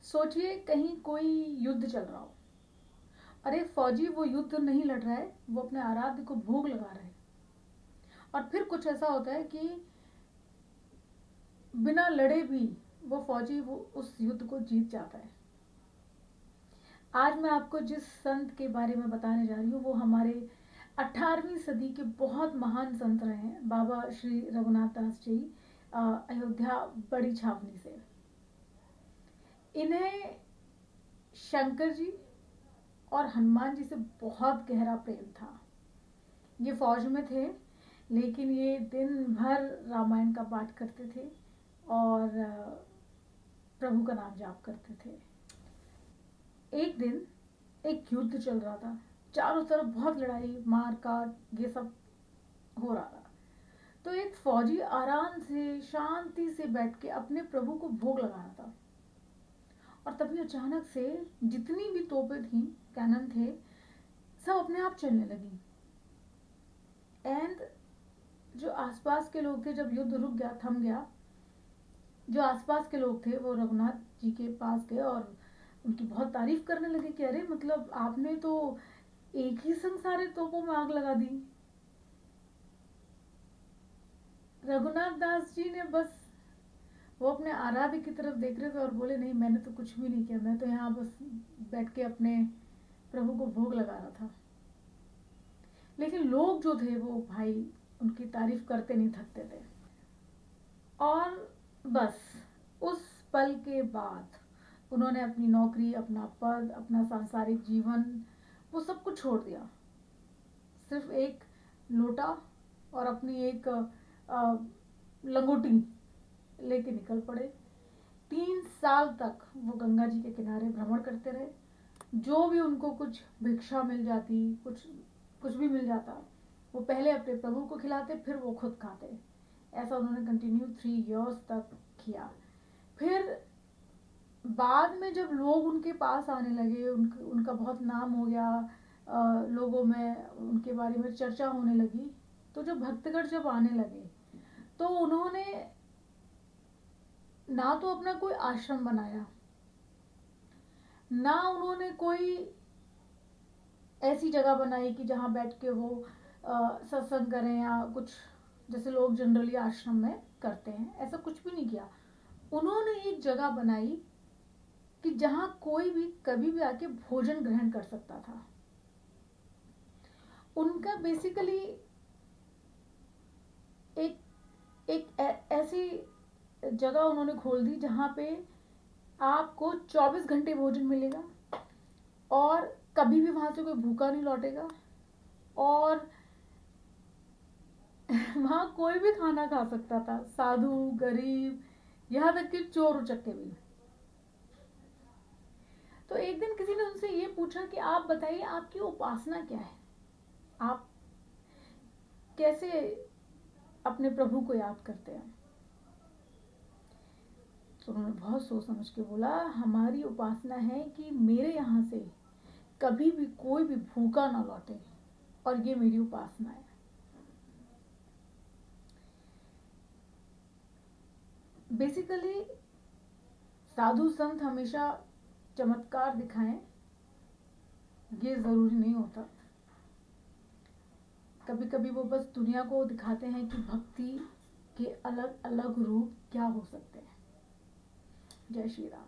सोचिए कहीं कोई युद्ध चल रहा हो। अरे फौजी वो युद्ध नहीं लड़ रहा है, वो अपने आराध्य को भोग लगा रहा है। और फिर कुछ ऐसा होता है कि बिना लड़े भी वो फौजी वो उस युद्ध को जीत जाता है। आज मैं आपको जिस संत के बारे में बताने जा रही हूँ वो हमारे 18वीं सदी के बहुत महान संत रहे हैं, बाबा श्री रघुनाथ दास जी, अयोध्या बड़ी छावनी से। इन्हें शंकर जी और हनुमान जी से बहुत गहरा प्रेम था। ये फौज में थे, लेकिन ये दिन भर रामायण का पाठ करते थे और प्रभु का नाम जाप करते थे। एक दिन एक युद्ध चल रहा था, चारों तरफ बहुत लड़ाई मार काट ये सब हो रहा था। तो एक फौजी आराम से शांति से बैठ के अपने प्रभु को भोग लगा रहा था। और तभी अचानक से जितनी भी तोपें थी, कैनन थे, सब अपने आप चलने लगी। एंड जो आसपास के लोग थे, जब युद्ध रुक गया, थम गया, जो आसपास के लोग थे वो रघुनाथ जी के पास गए और उनकी बहुत तारीफ करने लगे कि अरे मतलब आपने तो एक ही संग सारे तोपों में आग लगा दी। रघुनाथ दास जी ने बस वो अपने आराध्य की तरफ देख रहे थे और बोले नहीं, मैंने तो कुछ भी नहीं किया, मैं तो यहाँ बस बैठ के अपने प्रभु को भोग लगा रहा था। लेकिन लोग जो थे वो भाई उनकी तारीफ करते नहीं थकते थे। और बस उस पल के बाद उन्होंने अपनी नौकरी, अपना पद, अपना सांसारिक जीवन, वो सब कुछ छोड़ दिया। सिर्फ एक लोटा और अपनी एक लंगोटी लेके निकल पड़े। 3 साल तक वो गंगा जी के किनारे भ्रमण करते रहे। जो भी उनको कुछ भिक्षा मिल जाती, कुछ कुछ भी मिल जाता, वो पहले अपने प्रभु को खिलाते, फिर वो खुद खाते। ऐसा उन्होंने कंटिन्यू 3 इयर्स तक किया। फिर बाद में जब लोग उनके पास आने लगे, उनका बहुत नाम हो गया, लोगों में उनके बारे में चर्चा होने लगी, तो जब भक्तगण जब आने लगे तो उन्होंने ना तो अपना कोई आश्रम बनाया, ना उन्होंने कोई ऐसी जगह बनाई कि जहाँ बैठ के वो सत्संग करें या कुछ जैसे लोग जनरली आश्रम में करते हैं, ऐसा कुछ भी नहीं किया। उन्होंने एक जगह बनाई कि जहाँ कोई भी कभी भी आके भोजन ग्रहण कर सकता था। उनका बेसिकली एक एक ऐसी जगह उन्होंने खोल दी जहाँ पे आपको 24 घंटे भोजन मिलेगा और कभी भी वहां से कोई भूखा नहीं लौटेगा, और वहां कोई भी खाना खा सकता था, साधु, गरीब, यहाँ तक कि चोर उचक्के भी। तो एक दिन किसी ने उनसे ये पूछा कि आप बताइए आपकी उपासना क्या है, आप कैसे अपने प्रभु को याद करते हैं। तो उन्होंने बहुत सोच समझ के बोला, हमारी उपासना है कि मेरे यहाँ से कभी भी कोई भी भूखा ना लौटे, और ये मेरी उपासना है। बेसिकली साधु संत हमेशा चमत्कार दिखाएं ये जरूरी नहीं होता। कभी कभी वो बस दुनिया को दिखाते हैं कि भक्ति के अलग अलग रूप क्या हो सकते हैं। जय श्री राम।